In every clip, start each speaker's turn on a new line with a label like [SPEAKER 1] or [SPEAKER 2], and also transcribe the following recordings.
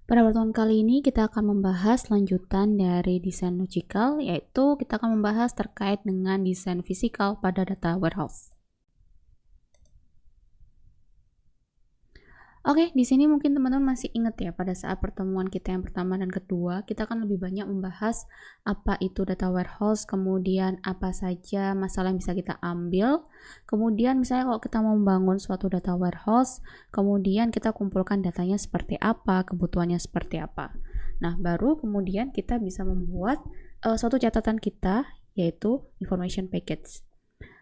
[SPEAKER 1] Pada pertemuan kali ini kita akan membahas lanjutan dari desain logical, yaitu kita akan membahas terkait dengan desain fisikal pada data warehouse. Oke, di sini mungkin teman-teman masih ingat ya, pada saat pertemuan kita yang pertama dan kedua, kita akan lebih banyak membahas apa itu data warehouse, kemudian apa saja masalah yang bisa kita ambil, kemudian misalnya kalau kita mau membangun suatu data warehouse, kemudian kita kumpulkan datanya seperti apa, kebutuhannya seperti apa. Nah, baru kemudian kita bisa membuat suatu catatan kita, yaitu information package.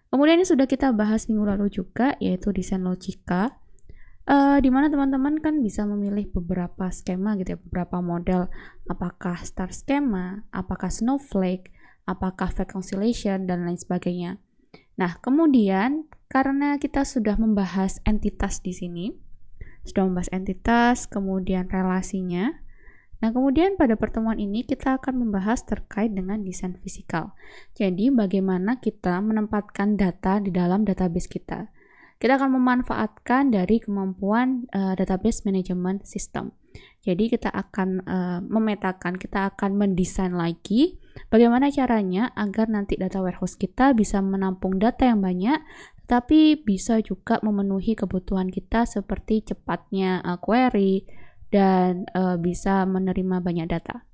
[SPEAKER 1] Kemudian ini sudah kita bahas minggu lalu juga, yaitu desain logika. Di mana teman-teman kan bisa memilih beberapa skema gitu ya, beberapa model, apakah star schema, apakah snowflake, apakah reconciliation, dan lain sebagainya. Nah, kemudian karena kita sudah membahas entitas di sini, kemudian relasinya. Nah, kemudian pada pertemuan ini kita akan membahas terkait dengan desain fisikal. Jadi, bagaimana kita menempatkan data di dalam database kita. Kita akan memanfaatkan dari kemampuan database management system. Jadi kita akan memetakan, kita akan mendesain lagi bagaimana caranya agar nanti data warehouse kita bisa menampung data yang banyak, tapi bisa juga memenuhi kebutuhan kita seperti cepatnya query dan bisa menerima banyak data.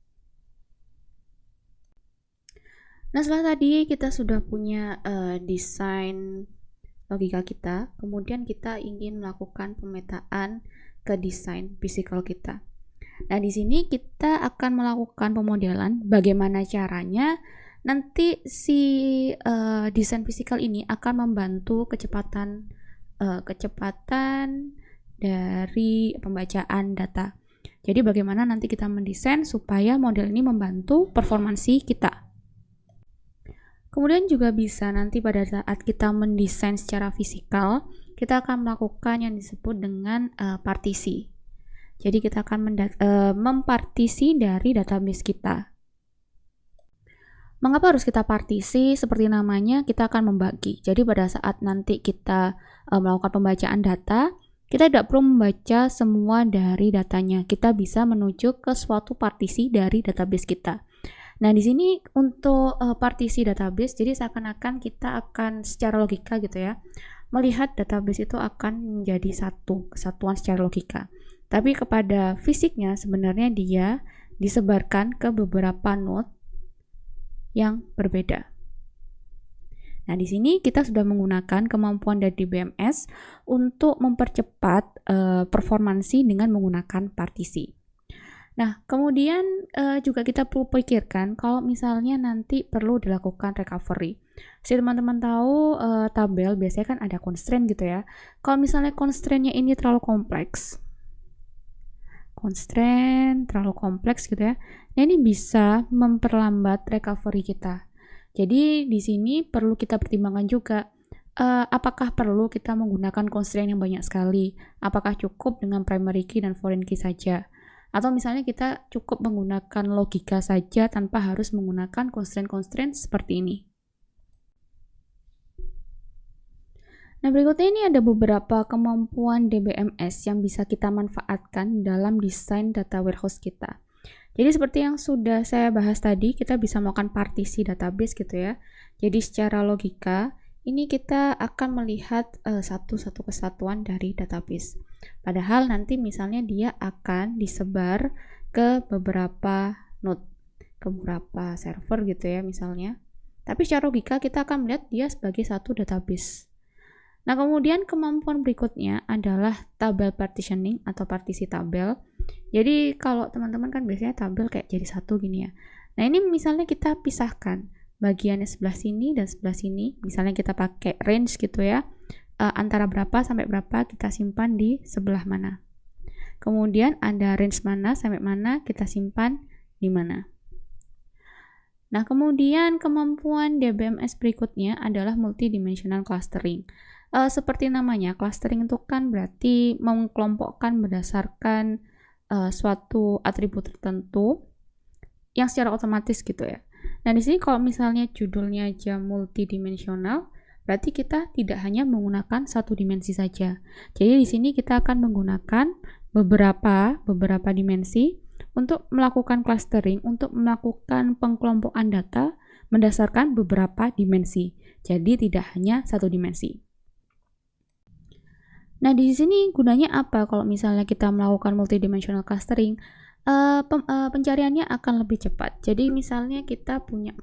[SPEAKER 1] Nah, setelah tadi kita sudah punya desain logika kita, kemudian kita ingin melakukan pemetaan ke desain fisikal kita. Nah, di sini kita akan melakukan pemodelan bagaimana caranya nanti si desain fisikal ini akan membantu kecepatan dari pembacaan data. Jadi bagaimana nanti kita mendesain supaya model ini membantu performansi kita. Kemudian juga bisa nanti pada saat kita mendesain secara fisikal, kita akan melakukan yang disebut dengan partisi. Jadi kita akan mempartisi dari database kita. Mengapa harus kita partisi? Seperti namanya, kita akan membagi. Jadi pada saat nanti kita melakukan pembacaan data, kita tidak perlu membaca semua dari datanya. Kita bisa menuju ke suatu partisi dari database kita. Nah, di sini untuk partisi database, jadi seakan-akan kita akan secara logika gitu ya, melihat database itu akan menjadi satu kesatuan secara logika. Tapi kepada fisiknya sebenarnya dia disebarkan ke beberapa node yang berbeda. Nah, di sini kita sudah menggunakan kemampuan dari DBMS untuk mempercepat performansi dengan menggunakan partisi. Nah, kemudian juga kita perlu pikirkan kalau misalnya nanti perlu dilakukan recovery. Si teman-teman tahu tabel biasanya kan ada constraint gitu ya. Kalau misalnya constraint-nya ini terlalu kompleks gitu ya. Nah, ini bisa memperlambat recovery kita. Jadi di sini perlu kita pertimbangkan juga apakah perlu kita menggunakan constraint yang banyak sekali? Apakah cukup dengan primary key dan foreign key saja? Atau misalnya kita cukup menggunakan logika saja tanpa harus menggunakan constraint-constraint seperti ini. Nah, berikutnya ini ada beberapa kemampuan DBMS yang bisa kita manfaatkan dalam desain data warehouse kita. Jadi seperti yang sudah saya bahas tadi, kita bisa melakukan partisi database gitu ya. Jadi secara logika, ini kita akan melihat satu-satu kesatuan dari database. Padahal nanti misalnya dia akan disebar ke beberapa node, ke beberapa server gitu ya misalnya. Tapi secara logika kita akan melihat dia sebagai satu database. Nah, kemudian kemampuan berikutnya adalah tabel partitioning atau partisi tabel. Jadi kalau teman-teman kan biasanya tabel kayak jadi satu gini ya. Nah, ini misalnya kita pisahkan bagiannya sebelah sini dan sebelah sini. Misalnya kita pakai range gitu ya. Antara berapa sampai berapa kita simpan di sebelah mana. Kemudian ada range mana sampai mana kita simpan di mana. Nah, kemudian kemampuan DBMS berikutnya adalah multidimensional clustering. Seperti namanya, clustering itu kan berarti mengkelompokkan berdasarkan suatu atribut tertentu yang secara otomatis gitu ya. Nah, di sini kalau misalnya judulnya aja multidimensional, berarti kita tidak hanya menggunakan satu dimensi saja. Jadi di sini kita akan menggunakan beberapa dimensi untuk melakukan clustering, untuk melakukan pengkelompokan data berdasarkan beberapa dimensi. Jadi tidak hanya satu dimensi. Nah, di sini gunanya apa kalau misalnya kita melakukan multidimensional clustering? Pencariannya akan lebih cepat. Jadi misalnya kita punya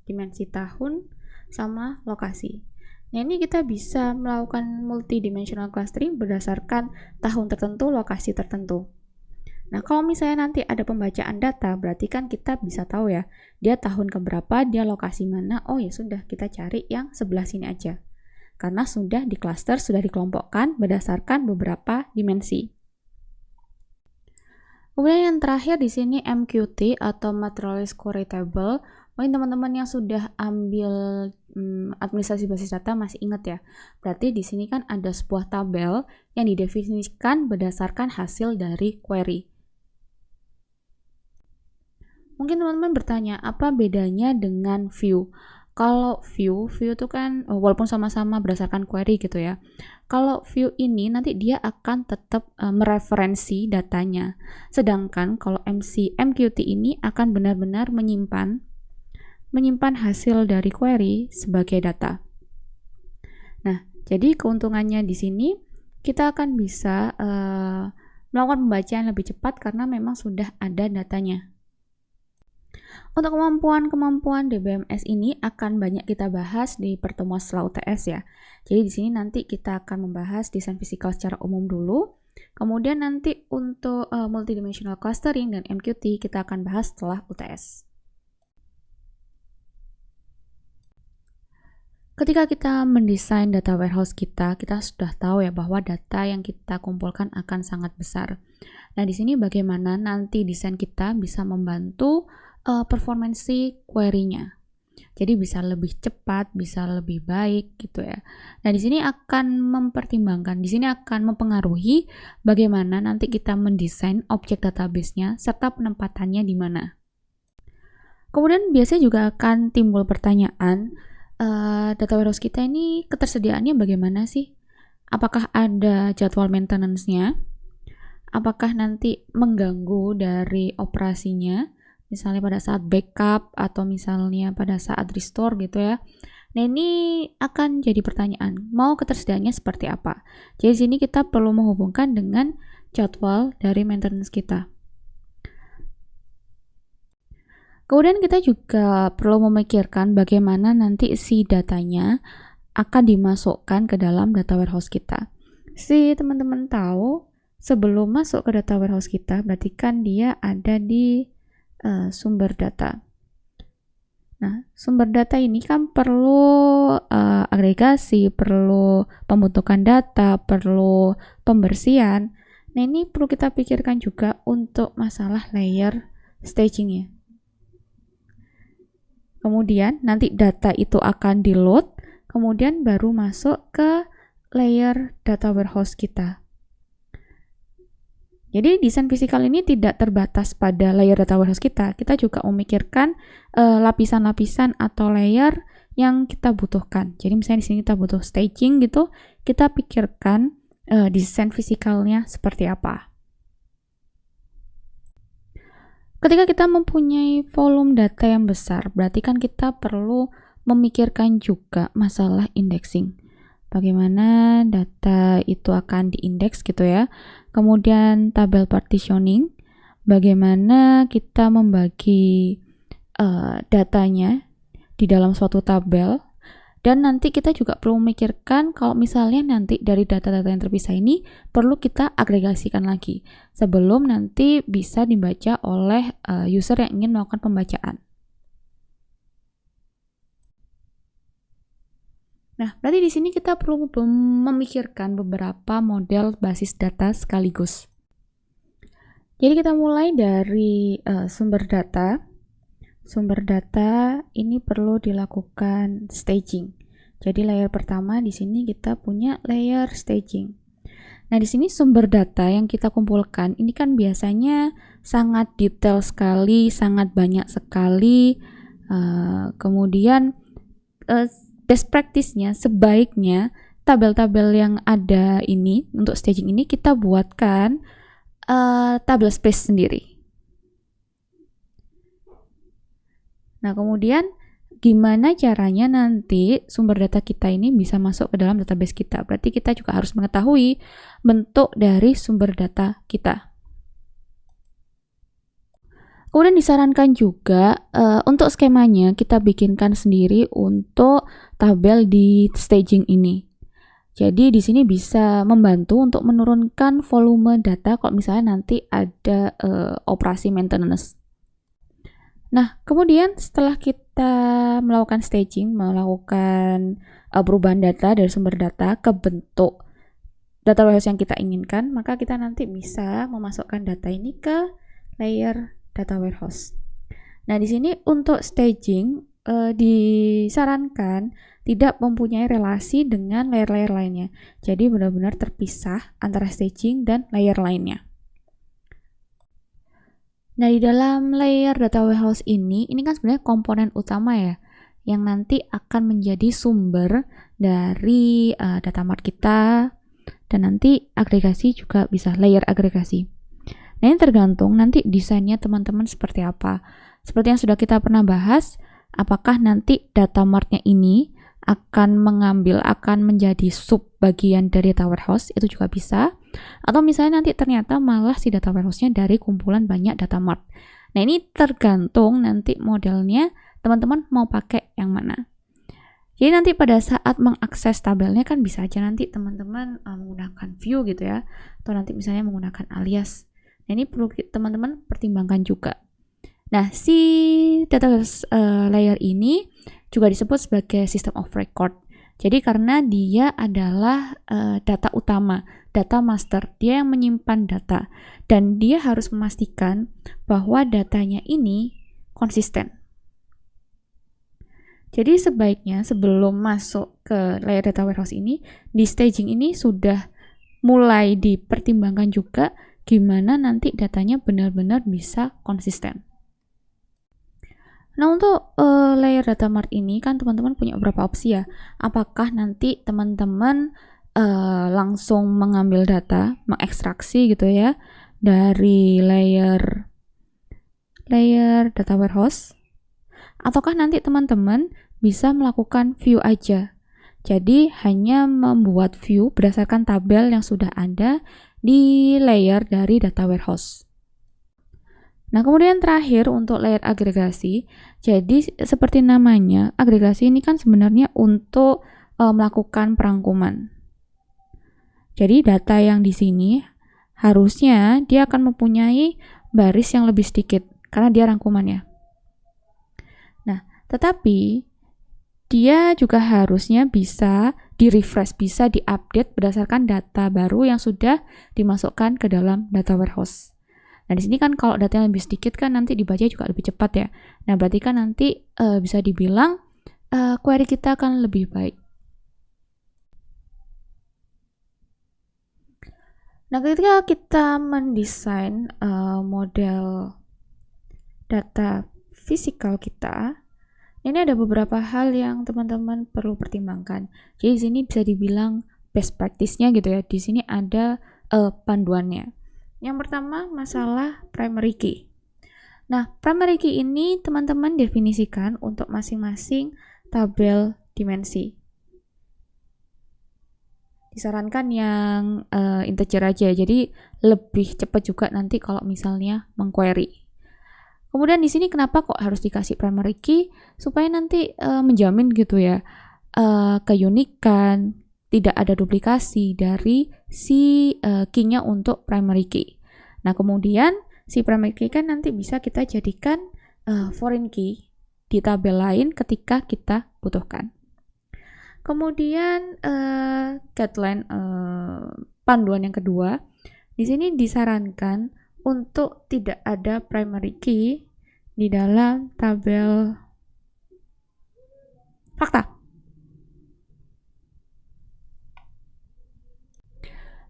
[SPEAKER 1] dimensi tahun sama lokasi. Nah, ini kita bisa melakukan multidimensional clustering berdasarkan tahun tertentu, lokasi tertentu. Nah, kalau misalnya nanti ada pembacaan data, berarti kan kita bisa tahu ya, dia tahun keberapa, dia lokasi mana. Oh ya sudah, kita cari yang sebelah sini aja. Karena sudah di-cluster, sudah dikelompokkan berdasarkan beberapa dimensi. Kemudian yang terakhir di sini MQT atau Materialist Query Table. Mungkin teman-teman yang sudah ambil administrasi basis data masih ingat ya. Berarti di sini kan ada sebuah tabel yang didefinisikan berdasarkan hasil dari query. Mungkin teman-teman bertanya, apa bedanya dengan view? Kalau view itu kan walaupun sama-sama berdasarkan query gitu ya. Kalau view ini nanti dia akan tetap mereferensi datanya. Sedangkan kalau MQT ini akan benar-benar menyimpan hasil dari query sebagai data. Nah, jadi keuntungannya di sini kita akan bisa melakukan pembacaan lebih cepat karena memang sudah ada datanya. Untuk kemampuan DBMS ini akan banyak kita bahas di pertemuan setelah UTS ya. Jadi di sini nanti kita akan membahas desain fisikal secara umum dulu. Kemudian nanti untuk multidimensional clustering dan MQT kita akan bahas setelah UTS. Ketika kita mendesain data warehouse kita sudah tahu ya bahwa data yang kita kumpulkan akan sangat besar. Nah, di sini bagaimana nanti desain kita bisa membantu performansi query-nya. Jadi bisa lebih cepat, bisa lebih baik gitu ya. Nah, di sini akan mempengaruhi bagaimana nanti kita mendesain objek database-nya serta penempatannya di mana. Kemudian biasanya juga akan timbul pertanyaan, data warehouse kita ini ketersediaannya bagaimana sih? Apakah ada jadwal maintenance-nya? Apakah nanti mengganggu dari operasinya? Misalnya pada saat backup atau misalnya pada saat restore gitu ya. Nah, ini akan jadi pertanyaan, mau ketersediaannya seperti apa? Jadi sini kita perlu menghubungkan dengan jadwal dari maintenance kita. Kemudian kita juga perlu memikirkan bagaimana nanti si datanya akan dimasukkan ke dalam data warehouse kita. Si teman-teman tahu, sebelum masuk ke data warehouse kita, berarti kan dia ada di sumber data. Nah, sumber data ini kan perlu agregasi, perlu pembentukan data, perlu pembersihan. Nah, ini perlu kita pikirkan juga untuk masalah layer staging-nya. Kemudian nanti data itu akan di-load, kemudian baru masuk ke layer data warehouse kita. Jadi desain fisikal ini tidak terbatas pada layer data warehouse kita. Kita juga memikirkan lapisan-lapisan atau layer yang kita butuhkan. Jadi misalnya di sini kita butuh staging gitu, kita pikirkan desain fisikalnya seperti apa. Ketika kita mempunyai volume data yang besar, berarti kan kita perlu memikirkan juga masalah indexing. Bagaimana data itu akan diindeks gitu ya. Kemudian tabel partitioning, bagaimana kita membagi datanya di dalam suatu tabel. Dan nanti kita juga perlu memikirkan kalau misalnya nanti dari data-data yang terpisah ini perlu kita agregasikan lagi sebelum nanti bisa dibaca oleh user yang ingin melakukan pembacaan. Nah, berarti di sini kita perlu memikirkan beberapa model basis data sekaligus. Jadi kita mulai dari sumber data. Sumber data ini perlu dilakukan staging. Jadi layer pertama di sini kita punya layer staging. Nah, di sini sumber data yang kita kumpulkan ini kan biasanya sangat detail sekali, sangat banyak sekali. Kemudian best practice-nya sebaiknya tabel-tabel yang ada ini untuk staging ini kita buatkan table space sendiri. Nah, kemudian gimana caranya nanti sumber data kita ini bisa masuk ke dalam database kita? Berarti kita juga harus mengetahui bentuk dari sumber data kita. Kemudian disarankan juga untuk skemanya kita bikinkan sendiri untuk tabel di staging ini. Jadi di sini bisa membantu untuk menurunkan volume data kalau misalnya nanti ada operasi maintenance. Nah, kemudian setelah kita melakukan staging, melakukan perubahan data dari sumber data ke bentuk data warehouse yang kita inginkan, maka kita nanti bisa memasukkan data ini ke layer data warehouse. Nah, di sini untuk staging disarankan tidak mempunyai relasi dengan layer-layer lainnya. Jadi benar-benar terpisah antara staging dan layer lainnya. Nah, di dalam layer data warehouse ini kan sebenarnya komponen utama ya, yang nanti akan menjadi sumber dari data mart kita, dan nanti agregasi juga bisa layer agregasi. Nah, ini tergantung nanti desainnya teman-teman seperti apa. Seperti yang sudah kita pernah bahas, apakah nanti data martnya ini akan menjadi sub bagian dari data warehouse, itu juga bisa. Atau misalnya nanti ternyata malah si data warehouse-nya dari kumpulan banyak data mart. Nah, ini tergantung nanti modelnya teman-teman mau pakai yang mana. Jadi nanti pada saat mengakses tabelnya kan bisa aja nanti teman-teman menggunakan view gitu ya, atau nanti misalnya menggunakan alias. Nah, ini perlu teman-teman pertimbangkan juga. Nah, si database layer ini juga disebut sebagai system of record. Jadi karena dia adalah data utama, data master, dia yang menyimpan data, dan dia harus memastikan bahwa datanya ini konsisten. Jadi sebaiknya sebelum masuk ke layer data warehouse ini, di staging ini sudah mulai dipertimbangkan juga gimana nanti datanya benar-benar bisa konsisten. Nah, untuk layer data mart ini kan teman-teman punya beberapa opsi ya. Apakah nanti teman-teman langsung mengambil data, mengekstraksi gitu ya, dari layer data warehouse, ataukah nanti teman-teman bisa melakukan view aja. Jadi hanya membuat view berdasarkan tabel yang sudah ada di layer dari data warehouse. Nah, kemudian terakhir untuk layer agregasi. Jadi seperti namanya, agregasi ini kan sebenarnya untuk melakukan perangkuman. Jadi data yang di sini harusnya dia akan mempunyai baris yang lebih sedikit karena dia rangkumannya. Nah, tetapi dia juga harusnya bisa di-refresh, bisa di-update berdasarkan data baru yang sudah dimasukkan ke dalam data warehouse. Nah, di sini kan kalau datanya lebih sedikit kan nanti dibaca juga lebih cepat ya. Nah, berarti kan nanti bisa dibilang query kita akan lebih baik. Nah, ketika kita mendesain model data fisikal kita, ini ada beberapa hal yang teman-teman perlu pertimbangkan. Jadi di sini bisa dibilang best practice-nya gitu ya. Di sini ada panduannya. Yang pertama, masalah primary key. Nah, primary key ini teman-teman definisikan untuk masing-masing tabel dimensi. Disarankan yang integer aja, jadi lebih cepat juga nanti kalau misalnya mengquery. Kemudian di sini kenapa kok harus dikasih primary key? Supaya nanti menjamin gitu ya, keunikan, tidak ada duplikasi dari si key-nya untuk primary key. Nah, kemudian si primary key kan nanti bisa kita jadikan foreign key di tabel lain ketika kita butuhkan. Kemudian guideline panduan yang kedua, di sini disarankan untuk tidak ada primary key di dalam tabel fakta.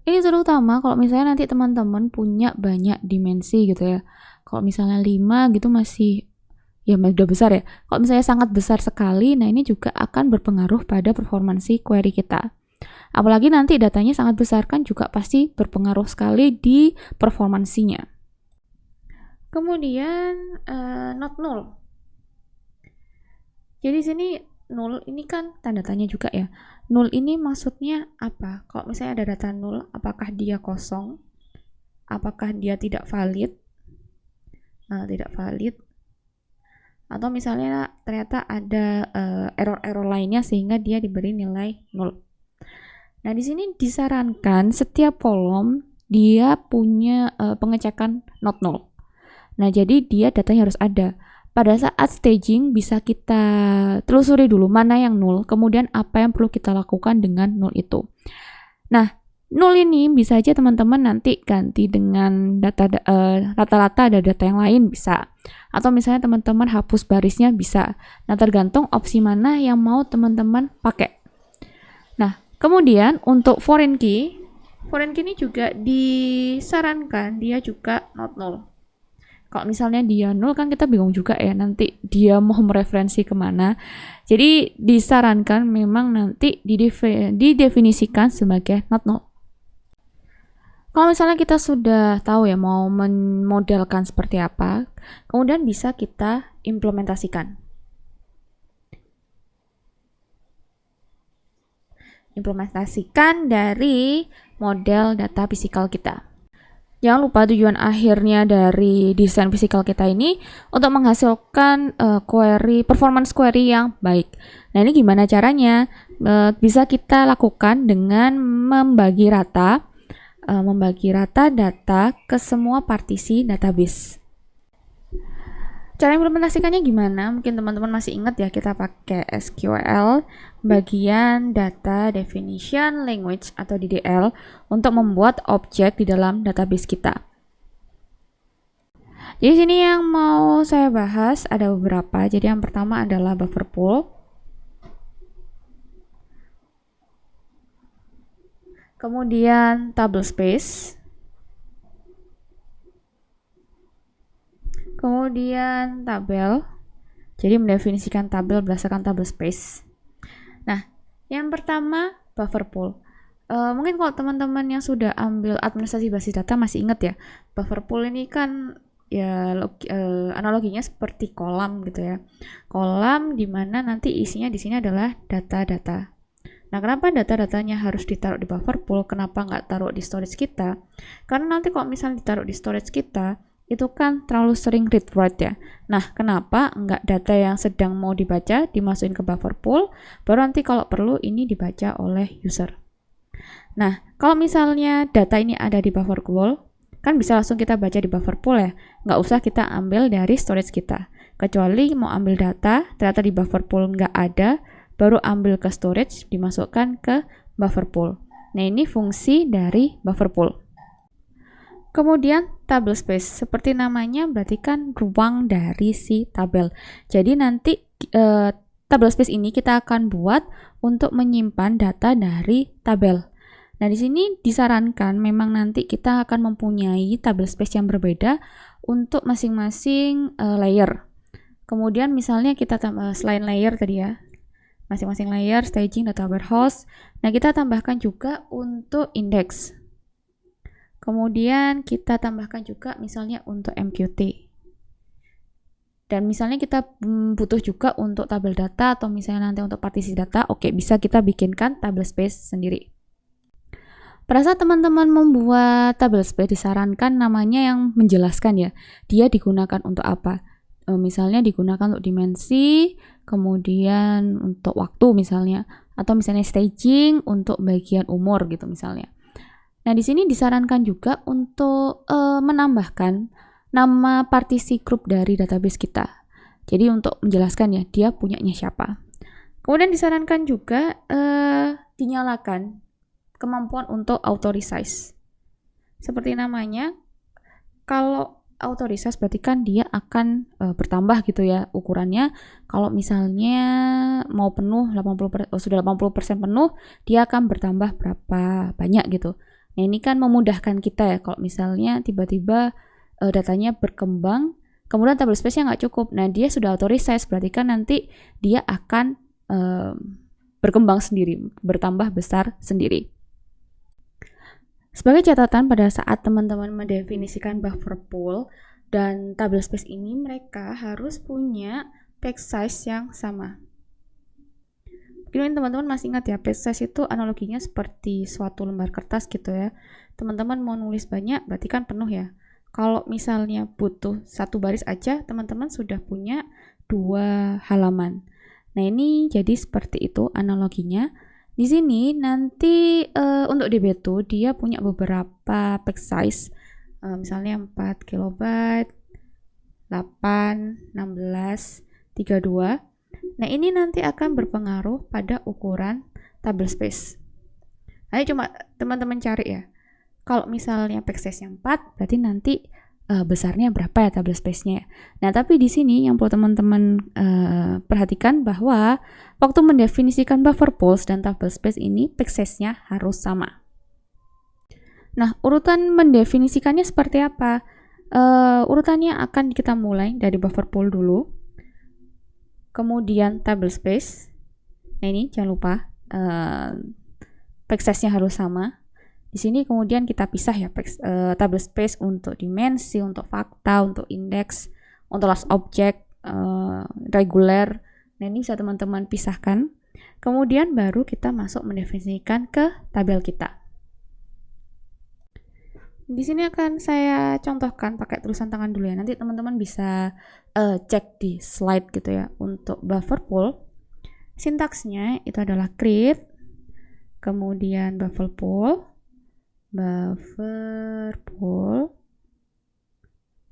[SPEAKER 1] Ini terutama kalau misalnya nanti teman-teman punya banyak dimensi gitu ya. Kalau misalnya 5 gitu masih ya udah besar ya. Kalau misalnya sangat besar sekali, nah ini juga akan berpengaruh pada performansi query kita. Apalagi nanti datanya sangat besar kan juga pasti berpengaruh sekali di performansinya. Kemudian not null. Jadi sini null ini kan tanda tanya juga ya. Null ini maksudnya apa? Kalau misalnya ada data null, apakah dia kosong? Apakah dia tidak valid? Tidak valid. Atau misalnya ternyata ada error-error lainnya sehingga dia diberi nilai null. Nah, di sini disarankan setiap kolom dia punya pengecekan not null. Nah, jadi dia datanya harus ada. Pada saat staging bisa kita telusuri dulu mana yang null, kemudian apa yang perlu kita lakukan dengan null itu. Nah, null ini bisa aja teman-teman nanti ganti dengan data rata-rata ada data yang lain bisa. Atau misalnya teman-teman hapus barisnya bisa. Nah, tergantung opsi mana yang mau teman-teman pakai. Nah, kemudian untuk foreign key ini juga disarankan dia juga not null. Kalau misalnya dia null kan kita bingung juga ya nanti dia mau mereferensi kemana. Jadi disarankan memang nanti didefinisikan sebagai not null. Kalau misalnya kita sudah tahu ya mau memodelkan seperti apa, kemudian bisa kita implementasikan. Implementasikan dari model data fisikal kita. Jangan lupa tujuan akhirnya dari desain fisikal kita ini untuk menghasilkan performance query yang baik. Nah, ini gimana caranya? Bisa kita lakukan dengan membagi rata data ke semua partisi database. Cara implementasikannya gimana? Mungkin teman-teman masih ingat ya, kita pakai SQL bagian data definition language atau DDL untuk membuat objek di dalam database kita. Jadi sini yang mau saya bahas ada beberapa. Jadi yang pertama adalah buffer pool. Kemudian table space. Kemudian tabel. Jadi mendefinisikan tabel berdasarkan table space. Nah, yang pertama buffer pool. Mungkin kalau teman-teman yang sudah ambil administrasi basis data masih ingat ya, buffer pool ini kan ya analoginya seperti kolam gitu ya. Kolam di mana nanti isinya di sini adalah data-data. Nah, kenapa data-datanya harus ditaruh di buffer pool? Kenapa nggak taruh di storage kita? Karena nanti kalau misalnya ditaruh di storage kita, itu kan terlalu sering read-write ya. Nah, kenapa nggak data yang sedang mau dibaca dimasukin ke buffer pool, baru nanti kalau perlu ini dibaca oleh user. Nah, kalau misalnya data ini ada di buffer pool, kan bisa langsung kita baca di buffer pool ya. Nggak usah kita ambil dari storage kita. Kecuali mau ambil data, ternyata di buffer pool nggak ada, baru ambil ke storage, dimasukkan ke buffer pool. Nah, ini fungsi dari buffer pool. Kemudian table space, seperti namanya berarti kan ruang dari si tabel. Jadi nanti table space ini kita akan buat untuk menyimpan data dari tabel. Nah, di sini disarankan memang nanti kita akan mempunyai table space yang berbeda untuk masing-masing layer. Kemudian misalnya kita selain layer tadi ya, masing-masing layer, staging, data warehouse. Nah, kita tambahkan juga untuk index. Kemudian kita tambahkan juga misalnya untuk MQT. Dan misalnya kita butuh juga untuk tabel data atau misalnya nanti untuk partisi data, oke, bisa kita bikinkan table space sendiri. Pada saat teman-teman membuat table space disarankan namanya yang menjelaskan ya, dia digunakan untuk apa. Misalnya digunakan untuk dimensi, kemudian untuk waktu misalnya, atau misalnya staging untuk bagian umur gitu misalnya. Nah, di sini disarankan juga untuk menambahkan nama partisi grup dari database kita. Jadi untuk menjelaskan ya, dia punyanya siapa. Kemudian disarankan juga dinyalakan kemampuan untuk auto resize. Seperti namanya, kalau auto resize berarti kan dia akan bertambah gitu ya ukurannya. Kalau misalnya mau penuh 80% penuh, dia akan bertambah berapa banyak gitu. Nah, ini kan memudahkan kita ya kalau misalnya tiba-tiba datanya berkembang, kemudian table space-nya nggak cukup. Nah, dia sudah auto resize berarti kan nanti dia akan berkembang sendiri, bertambah besar sendiri. Sebagai catatan, pada saat teman-teman mendefinisikan buffer pool dan table space ini, mereka harus punya page size yang sama. Mungkin teman-teman masih ingat ya, page size itu analoginya seperti suatu lembar kertas gitu ya. Teman-teman mau nulis banyak, berarti kan penuh ya. Kalau misalnya butuh 1 baris aja, teman-teman sudah punya 2 halaman. Nah, ini jadi seperti itu analoginya. Di sini nanti untuk DB2 dia punya beberapa page size, misalnya 4 KB, 8, 16, 32. Nah, ini nanti akan berpengaruh pada ukuran table space. Ayo cuma teman-teman cari ya. Kalau misalnya page size-nya 4, berarti nanti besarnya berapa ya table space-nya. Nah, tapi di sini yang perlu teman-teman perhatikan bahwa waktu mendefinisikan buffer pools dan table space ini, page size-nya harus sama. Nah, urutan mendefinisikannya seperti apa? Urutannya akan kita mulai dari buffer pool dulu, kemudian table space. Nah, ini jangan lupa page size-nya harus sama. Di sini kemudian kita pisah ya table space untuk dimensi, untuk fakta, untuk indeks, untuk last object, reguler. Nah, ini bisa teman-teman pisahkan. Kemudian baru kita masuk mendefinisikan ke tabel kita. Di sini akan saya contohkan pakai tulisan tangan dulu ya. Nanti teman-teman bisa cek di slide gitu ya. Untuk buffer pool, sintaksnya itu adalah create, kemudian buffer pool,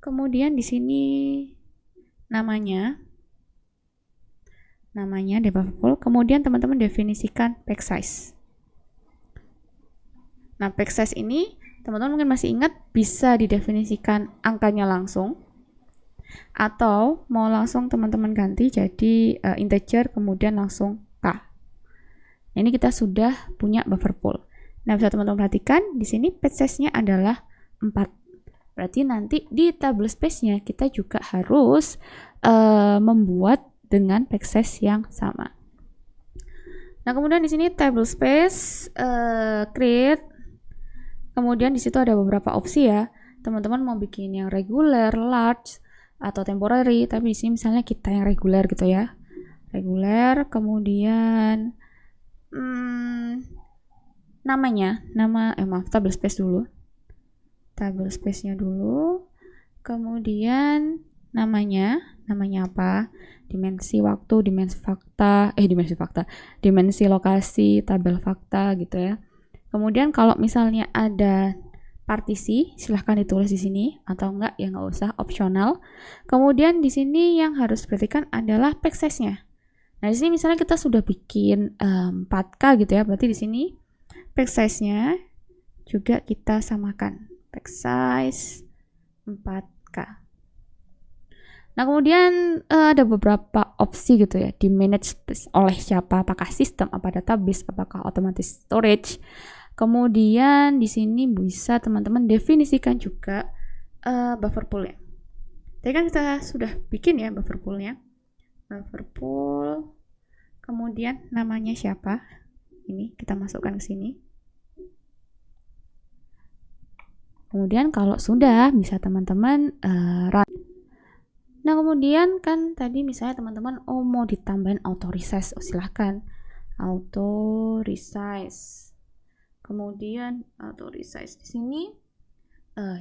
[SPEAKER 1] kemudian di sini namanya di buffer pool, kemudian teman-teman definisikan page size. Nah, page size ini teman-teman mungkin masih ingat bisa didefinisikan angkanya langsung, atau mau langsung teman-teman ganti jadi integer kemudian langsung K. Nah, ini kita sudah punya buffer pool. Nah, bisa teman-teman perhatikan di sini page size-nya adalah 4. Berarti nanti di table space-nya kita juga harus membuat dengan page size yang sama. Nah, kemudian di sini table space create. Kemudian di situ ada beberapa opsi ya. Teman-teman mau bikin yang regular, large, atau temporary, tapi di sini misalnya kita yang regular gitu ya. Regular, kemudian table space dulu. Table space-nya dulu. Kemudian namanya apa? Dimensi waktu, dimensi lokasi, tabel fakta gitu ya. Kemudian kalau misalnya ada partisi, silahkan ditulis di sini, atau enggak ya nggak usah, opsional. Kemudian di sini yang harus diperhatikan adalah page size-nya. Nah, di sini misalnya kita sudah bikin 4K gitu ya, berarti di sini page size-nya juga kita samakan. Page size 4K. Nah, kemudian ada beberapa opsi gitu ya, di manage oleh siapa, apakah sistem, apa database, apakah automatic storage. Kemudian di sini bisa teman-teman definisikan juga buffer pool-nya. Tadi kan kita sudah bikin ya buffer pool-nya. Buffer pool, kemudian namanya siapa? Ini kita masukkan ke sini. Kemudian kalau sudah bisa teman-teman run. Nah, kemudian kan tadi misalnya teman-teman mau ditambahin auto resize, silahkan auto resize. Kemudian auto resize di sini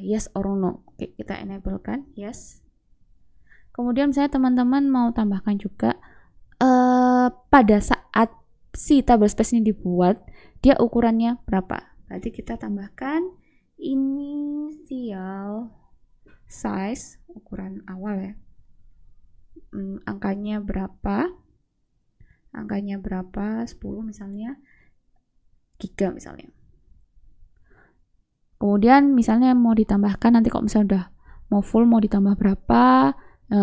[SPEAKER 1] yes or no. Oke, kita enable kan yes. Kemudian misalnya teman-teman mau tambahkan juga pada saat si table space ini dibuat, dia ukurannya berapa. Berarti kita tambahkan initial size, ukuran awal ya. Angkanya berapa? 10 misalnya, giga misalnya. Kemudian misalnya mau ditambahkan nanti kalau misalnya udah mau full mau ditambah berapa,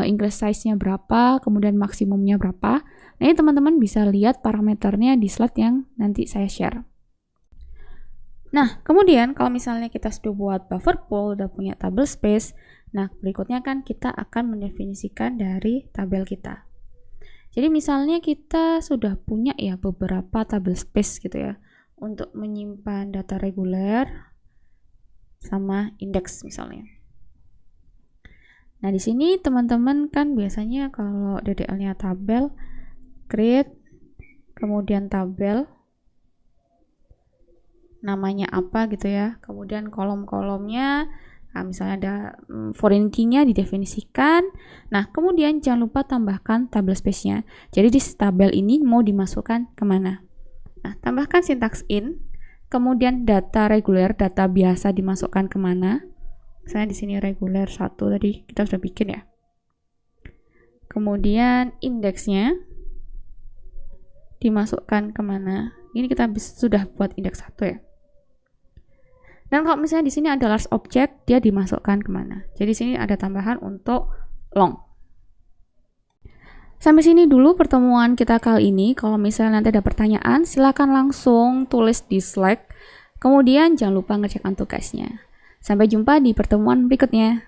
[SPEAKER 1] increase size-nya berapa, kemudian maksimumnya berapa. Nah, ini teman-teman bisa lihat parameternya di slide yang nanti saya share. Nah, kemudian kalau misalnya kita sudah buat buffer pool, udah punya table space, nah berikutnya kan kita akan mendefinisikan dari tabel kita. Jadi misalnya kita sudah punya ya beberapa table space gitu ya untuk menyimpan data reguler sama indeks misalnya. Nah, di sini teman-teman kan biasanya kalau DDL-nya tabel, create, kemudian tabel, namanya apa gitu ya, kemudian kolom-kolomnya, nah, misalnya ada foreign key-nya didefinisikan. Nah, kemudian jangan lupa tambahkan table space-nya. Jadi di tabel ini mau dimasukkan kemana? Nah, tambahkan sintaks in, kemudian data reguler, data biasa dimasukkan kemana? Misalnya di sini reguler 1 tadi kita sudah bikin ya. Kemudian indeksnya dimasukkan kemana? Ini kita sudah buat indeks 1 ya. Dan kalau misalnya di sini ada large object, dia dimasukkan kemana? Jadi di sini ada tambahan untuk long. Sampai sini dulu pertemuan kita kali ini. Kalau misalnya nanti ada pertanyaan, silakan langsung tulis di Slack. Kemudian jangan lupa ngerjakan tugasnya. Sampai jumpa di pertemuan berikutnya.